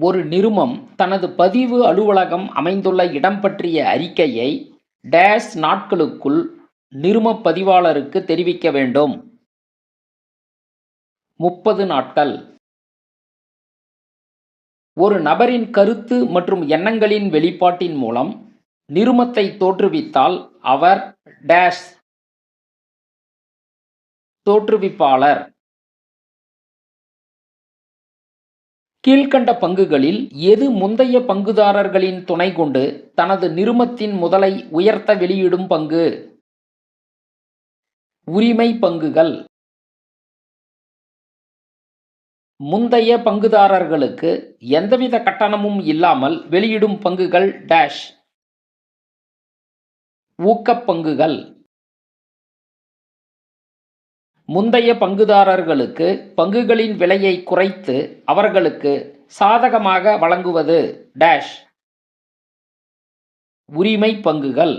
ஒரு நிறுமம் தனது பதிவு அலுவலகம் அமைந்துள்ள இடம் பற்றிய அறிக்கையை டேஷ் நாட்களுக்குள் நிறுமப் பதிவாளருக்கு தெரிவிக்க வேண்டும். 30 நாட்கள். ஒரு நபரின் கருத்து மற்றும் எண்ணங்களின் வெளிப்பாட்டின் மூலம் நிறுமத்தை தோற்றுவித்தால் அவர் டேஷ் தோற்றுவிப்பாளர். கீழ்க்கண்ட பங்குகளில் எது முந்தைய பங்குதாரர்களின் துணை கொண்டு தனது நிறுமத்தின் முதலை உயர்த்த வெளியிடும் பங்கு? உரிமை பங்குகள். முந்தைய பங்குதாரர்களுக்கு எந்தவித கட்டணமும் இல்லாமல் வெளியிடும் பங்குகள் டேஷ் ஊக்கப் பங்குகள். முந்தைய பங்குதாரர்களுக்கு பங்குகளின் விலையை குறைத்து அவர்களுக்கு சாதகமாக வழங்குவது டேஷ் உரிமை பங்குகள்.